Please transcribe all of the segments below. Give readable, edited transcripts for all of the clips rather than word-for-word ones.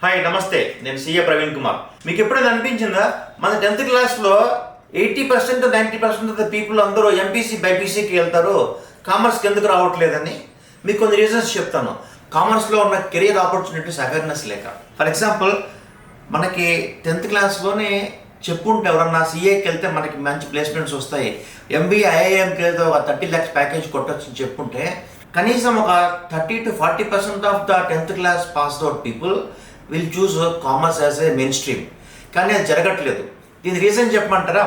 Hi నమస్తే, నేను Ca.Praveen Kumar. మీకు ఎప్పుడైనా అనిపించిందా మన 10th క్లాస్లో 80% 90% ఆఫ్ ద పీపుల్ అందరూ ఎంపీసీ బైపీసీకి వెళ్తారు, కామర్స్కి ఎందుకు రావట్లేదని? మీకు కొన్ని రీజన్స్ చెప్తాను. కామర్స్లో ఉన్న కెరియర్ ఆపర్చునిటీస్ అవేర్నెస్ లేక. ఫర్ ఎగ్జాంపుల్, మనకి 10th క్లాస్లోనే చెప్పుంటే ఎవరన్నా సీఏకి వెళ్తే మనకి మంచి ప్లేస్మెంట్స్ వస్తాయి, ఎంబీఏ ఐఐఎంకి వెళ్తే ఒక 30 lakhs ప్యాకేజ్ కొట్టొచ్చు అని చెప్పుంటే కనీసం ఒక 30 to 40% of the 10th class passed out people will choose commerce as a main stream. కానీ అది జరగట్లేదు. దీని రీజన్ చెప్పమంటారా?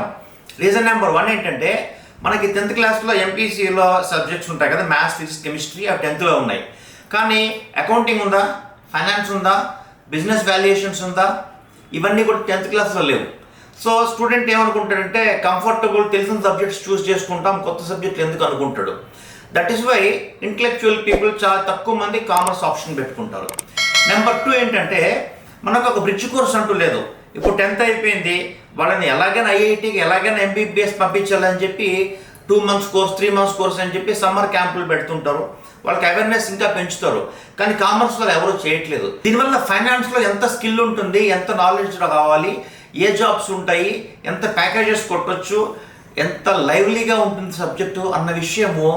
రీజన్ నెంబర్ 1 ఏంటంటే, మనకి 10th క్లాస్లో ఎంపీసీలో సబ్జెక్ట్స్ ఉంటాయి కదా, మ్యాథ్స్, ఫిజిక్స్, కెమిస్ట్రీ, అవి 10thలో ఉన్నాయి. కానీ అకౌంటింగ్ ఉందా, ఫైనాన్స్ ఉందా, బిజినెస్ వాల్యుయేషన్స్ ఉందా, ఇవన్నీ కూడా 10th క్లాస్లో లేవు. సో స్టూడెంట్ ఏమనుకుంటాడంటే, కంఫర్టబుల్ తెలిసిన సబ్జెక్ట్స్ చూస్ చేసుకుంటాం, కొత్త సబ్జెక్టులు ఎందుకు అనుకుంటాడు. That is why intellectual people చాలా తక్కువ మంది కామర్స్ ఆప్షన్ పెట్టుకుంటారు. నెంబర్ 2 ఏంటంటే, మనకు ఒక బ్రిడ్జ్ కోర్స్ అంటూ లేదు. ఇప్పుడు 10th అయిపోయింది, వాళ్ళని ఎలాగైనా ఐఐటీకి ఎలాగైనా ఎంబీబీఎస్ పంపించాలని చెప్పి 2 months కోర్స్, 3 months కోర్స్ అని చెప్పి సమ్మర్ క్యాంపులు పెడుతుంటారు. వాళ్ళకి అవేర్నెస్ ఇంకా పెంచుతారు. కానీ కామర్స్లో ఎవరు చేయట్లేదు. దీనివల్ల ఫైనాన్స్లో ఎంత స్కిల్ ఉంటుంది, ఎంత నాలెడ్జ్ కావాలి, ఏ జాబ్స్ ఉంటాయి, ఎంత ప్యాకేజెస్ కొట్టొచ్చు, ఎంత లైవ్లీగా ఉంటుంది సబ్జెక్టు అన్న విషయము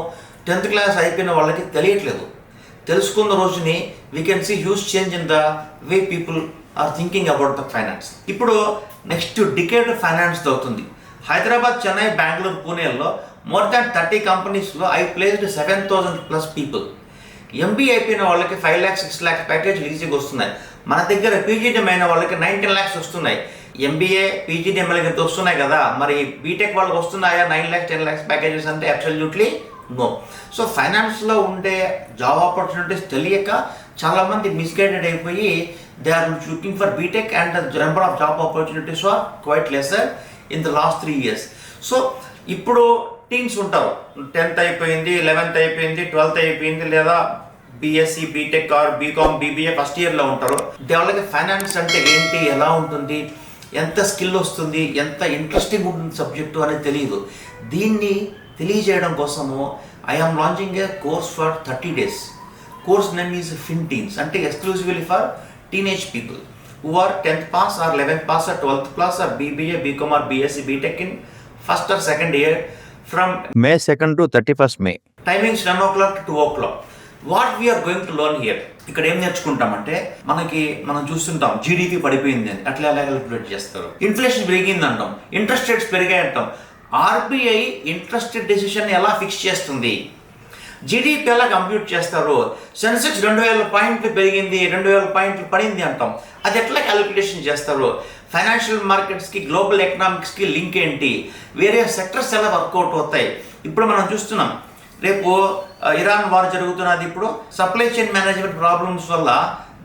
10th క్లాస్ అయిపోయిన వాళ్ళకి తెలియట్లేదు. తెలుసుకున్న రోజుని we can see huge change in the way people are thinking about the finance. ఇప్పుడు నెక్స్ట్ డికేడ్ ఫైనాన్స్ అవుతుంది. హైదరాబాద్, చెన్నై, బెంగళూరు, పూణేలో మోర్ దాన్ 30 కంపెనీస్లో ఐ ప్లేస్డ్ 7,000+ పీపుల్. ఎంబీఏ అయిపోయిన వాళ్ళకి 5 lakhs 6 lakhs ప్యాకేజ్లు ఈజీగా వస్తున్నాయి. మన దగ్గర పీజీడీఎం అయిన వాళ్ళకి 19 lakhs వస్తున్నాయి. ఎంబీఏ పీజీడీఎంఎల్కి ఎంత వస్తున్నాయి కదా, మరి బీటెక్ వాళ్ళకి వస్తున్నాయా 9 lakhs 10 lakhs ప్యాకేజెస్ అంటే? Absolutely no. సో ఫైనాన్స్లో ఉండే జాబ్ ఆపర్చునిటీస్ తెలియక చాలామంది మిస్గైడెడ్ అయిపోయి they are looking for BTech and the number of job opportunities are quite lesser in the last 3 years. So ఇప్పుడు టీన్స్ ఉంటారు, 10th అయిపోయింది, 11th అయిపోయింది, 12th అయిపోయింది, లేదా BSc, BTech or BCom, BBA first ఇయర్లో ఉంటారు. వాళ్ళకి ఫైనాన్స్ అంటే ఏంటి, ఎలా ఉంటుంది, ఎంత స్కిల్ వస్తుంది, ఎంత ఇంట్రెస్టింగ్ ఉంటుంది సబ్జెక్టు అనేది తెలియదు. దీన్ని తెలియజేయడం కోసము I am launching a course for 30 days. Course name is FinTeens, అంటే exclusively for teenage people who are 10th pass or 11th pass or 12th class or BBA, BCom or BSc, BTech in first or second year from May 2nd to 31st May. Timings 10 o'clock to 2 o'clock. What we are going to learn here? ఇక్కడ ఏం నేర్చుకుంటామంటే, మనం చూస్తుంటాం GDP పడిపోయింది అని, అట్లా ఎలా calculate చేస్తారు. Inflation పెరిగింది అంటాం, ఇంట్రెస్ట్ రేట్స్ పెరిగాయి అంటాం. ఆర్బీఐ ఇంట్రెస్ట్ డెసిషన్ ఎలా ఫిక్స్ చేస్తుంది, జీడిపి ఎలా కంప్యూట్ చేస్తారు, సెన్సెక్స్ 2,000 పాయింట్లు పెరిగింది, 2,000 పాయింట్లు పడింది అంటాం, అది ఎట్లా క్యాలిక్యులేషన్ చేస్తారు, ఫైనాన్షియల్ మార్కెట్స్కి, గ్లోబల్ ఎకనామిక్స్కి లింక్ ఏంటి, వేరే సెక్టర్స్ ఎలా వర్కౌట్ అవుతాయి. ఇప్పుడు మనం చూస్తున్నాం, రేపు ఇరాన్ వార్ జరుగుతున్నది. ఇప్పుడు సప్లై చైన్ మేనేజ్మెంట్ ప్రాబ్లమ్స్ వల్ల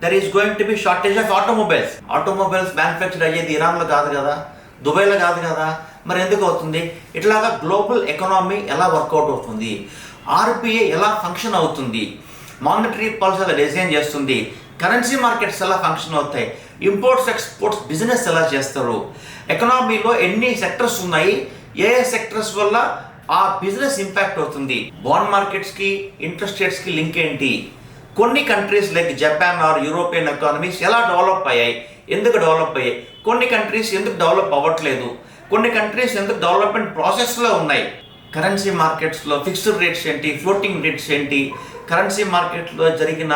there is going to be shortage of automobiles manufacture అయ్యేది ఇరాన్లో కాదు కదా, దుబాయ్లో కాదు కదా, మరి ఎందుకు అవుతుంది? ఇట్లాగా గ్లోబల్ ఎకనామీ ఎలా వర్కౌట్ అవుతుంది, ఆర్బీఐ ఎలా ఫంక్షన్ అవుతుంది, మానిటరీ పాలసీ ఎలా డిజైన్ చేస్తుంది, కరెన్సీ మార్కెట్స్ ఎలా ఫంక్షన్ అవుతాయి, ఇంపోర్ట్స్ ఎక్స్పోర్ట్స్ బిజినెస్ ఎలా చేస్తారు, ఎకనామీలో ఎన్ని సెక్టర్స్ ఉన్నాయి, ఏ సెక్టర్స్ వల్ల ఆ బిజినెస్ ఇంపాక్ట్ అవుతుంది, బాండ్ మార్కెట్స్కి, ఇంట్రెస్ట్ రేట్స్కి లింక్ ఏంటి, కొన్ని countries like Japan or European economies ఎలా డెవలప్ అయ్యాయి, ఎందుకు డెవలప్ అయ్యాయి, కొన్ని కంట్రీస్ ఎందుకు డెవలప్ అవ్వట్లేదు, కొన్ని కంట్రీస్ ఎందుకు డెవలప్మెంట్ ప్రాసెస్లో ఉన్నాయి, కరెన్సీ మార్కెట్స్లో ఫిక్స్డ్ రేట్స్ ఏంటి, ఫ్లోటింగ్ రేట్స్ ఏంటి, కరెన్సీ మార్కెట్లో జరిగిన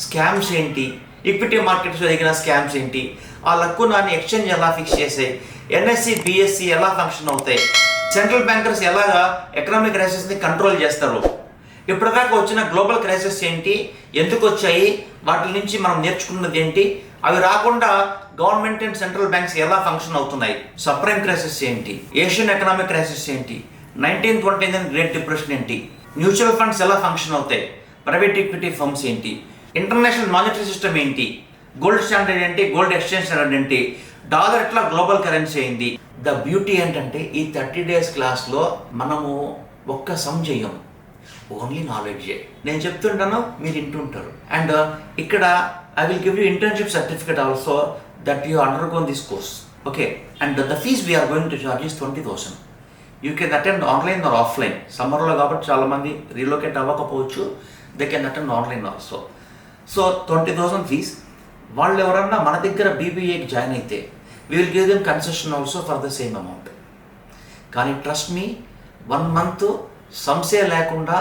స్కామ్స్ ఏంటి, ఈక్విటీ మార్కెట్స్లో జరిగిన స్కామ్స్ ఏంటి, ఆ లక్కునాన్ని ఎక్స్చేంజ్ ఎలా ఫిక్స్ చేసాయి, ఎన్ఎస్సి, బిఎస్సి ఎలా ఫంక్షన్ అవుతాయి, సెంట్రల్ బ్యాంకర్స్ ఎలాగా ఎకనామిక్ క్రైసిస్ని కంట్రోల్ చేస్తారు, ఇప్పటిదాకా వచ్చిన గ్లోబల్ క్రైసిస్ ఏంటి, ఎందుకు వచ్చాయి, వాటి నుంచి మనం నేర్చుకున్నది ఏంటి, అవి రాకుండా గవర్నమెంట్ అండ్ సెంట్రల్ బ్యాంక్స్ ఎలా ఫంక్షన్ అవుతున్నాయి, సబ్ప్రైమ్ క్రైసిస్ ఏంటి, ఏషియన్ ఎకనామిక్ క్రైసిస్ ఏంటి, 1929 గ్రేట్ డిప్రెషన్ ఏంటి, మ్యూచువల్ ఫండ్స్ ఎలా ఫంక్షన్ అవుతాయి, ప్రైవేట్ ఈక్విటీ ఫర్మ్స్ ఏంటి, ఇంటర్నేషనల్ మానిటరీ సిస్టమ్ ఏంటి, గోల్డ్ స్టాండర్డ్ ఏంటి, గోల్డ్ ఎక్స్చేంజ్ స్టాండర్డ్ ఏంటి, డాలర్ ఎట్లా గ్లోబల్ కరెన్సీ అయింది. ద బ్యూటీ ఏంటంటే, ఈ 30 days క్లాస్లో మనము ఒక్క సమ్ చేయం, ఓన్లీ నాలెడ్జే. నేను చెప్తుంటాను, మీరు వింటుంటారు. అండ్ ఇక్కడ I will give you internship certificate also that you undergone this course. Okay, and the fees we are going to charge is 20,000. You can attend online or offline. సమ్మర్లో కాబట్టి చాలామంది రీలొకేట్ అవ్వకపోవచ్చు, they can attend online also. So 20,000 fees. వాళ్ళు ఎవరన్నా మన దగ్గర బీబీఏకి join అయితే we will give them concession also for the same amount. కానీ ట్రస్ట్ మీ, 1 month సంశయ లేకుండా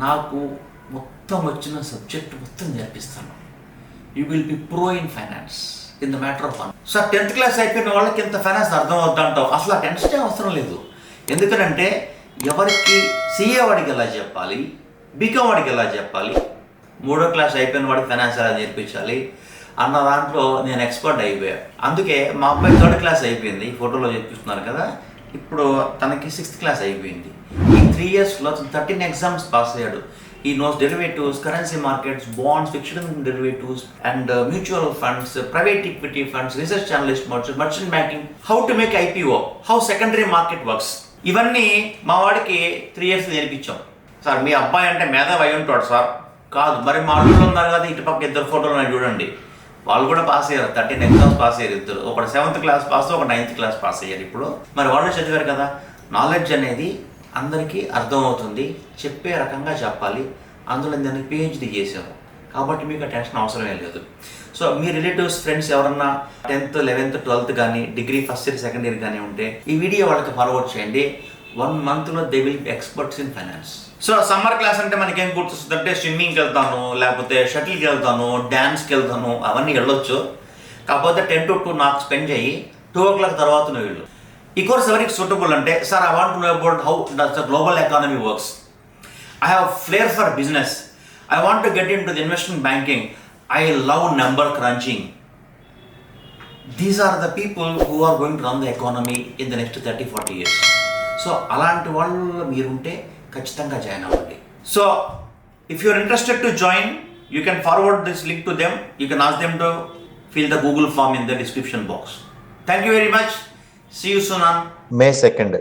నాకు మొత్తం వచ్చిన సబ్జెక్ట్ మొత్తం నేర్పిస్తాను. You will be pro in finance in the matter of fun. So 10th class అయిపోయిన వాళ్ళకి ఇంత ఫైనాన్స్ అర్థం అవుతుంటావు. అసలు ఆ టెన్షన్ అవసరం లేదు. ఎందుకనంటే ఎవరికి సిఏ వాడికి ఎలా చెప్పాలి, బీకామ్ వాడికి ఎలా చెప్పాలి, 3వ class అయిపోయిన వాడికి ఫైనాన్స్ ఎలా నేర్పించాలి అన్న దాంట్లో నేను ఎక్స్పర్ట్ అయిపోయా. అందుకే మా అబ్బాయి 3rd class అయిపోయింది, ఫోటోలో చూపిస్తున్నారు కదా. ఇప్పుడు తనకి 6th class అయిపోయింది. ఈ 3 yearsలో 13 exams పాస్ అయ్యాడు. ఈ knows derivatives, currency markets, bonds, fixed income derivatives and mutual funds, private equity funds, research analyst, merchant banking, how to make IPO, how secondary market works. ఇవన్నీ మా వాడికి 3 years నేర్పించాం. సార్ మీ అబ్బాయి అంటే మేధావి అయి ఉంటాడు సార్. కాదు, మరి మా వాళ్ళు ఉన్నారు కదా ఇటుపక్క 2 ఫోటోలు చూడండి, వాళ్ళు కూడా పాస్ అయ్యారు. 13 exams పాస్ అయ్యారు ఇద్దరు. ఒకటి 7th class పాస్, ఒక 9th class పాస్ అయ్యారు. ఇప్పుడు మరి వాళ్ళు చదివారు కదా. నాలెడ్జ్ అనేది అందరికీ అర్థమవుతుంది, చెప్పే రకంగా చెప్పాలి. అందులో నేను పిహెచ్డి చేశాను కాబట్టి మీకు టెన్షన్ అవసరమే లేదు. సో మీ రిలేటివ్స్, ఫ్రెండ్స్ ఎవరన్నా 10th, 11th, 12th కానీ degree first year, second year కానీ ఉంటే ఈ వీడియో వాళ్ళకి ఫార్వర్డ్ చేయండి. 1 monthలో they will be experts in finance. So summer class అంటే మనకి ఏం గుర్తొస్తుంది అంటే స్విమ్మింగ్కి వెళ్తాను, లేకపోతే షటిల్కి వెళ్తాను, డ్యాన్స్కి వెళ్తాను, అవన్నీ వెళ్ళొచ్చు. కాకపోతే 10 to 2 నాకు స్పెండ్ చేయి, 2 o'clock తర్వాత నువ్వు వెళ్ళు. ఈ కోర్స్ ఎవరికి సూటబుల్ అంటే, sir I want to know about how does the global economy works, I have flair for business, I want to get into the investment banking, I love number crunching. These are the people who are going to run the economy in the next 30-40 years. So అలాంటి వాళ్ళు మీరుంటే ఖచ్చితంగా join అవ్వండి. So if you are interested to join, you can forward this link to them. You can ask them to fill the Google form in the description box. Thank you very much. See you soon on May 2nd.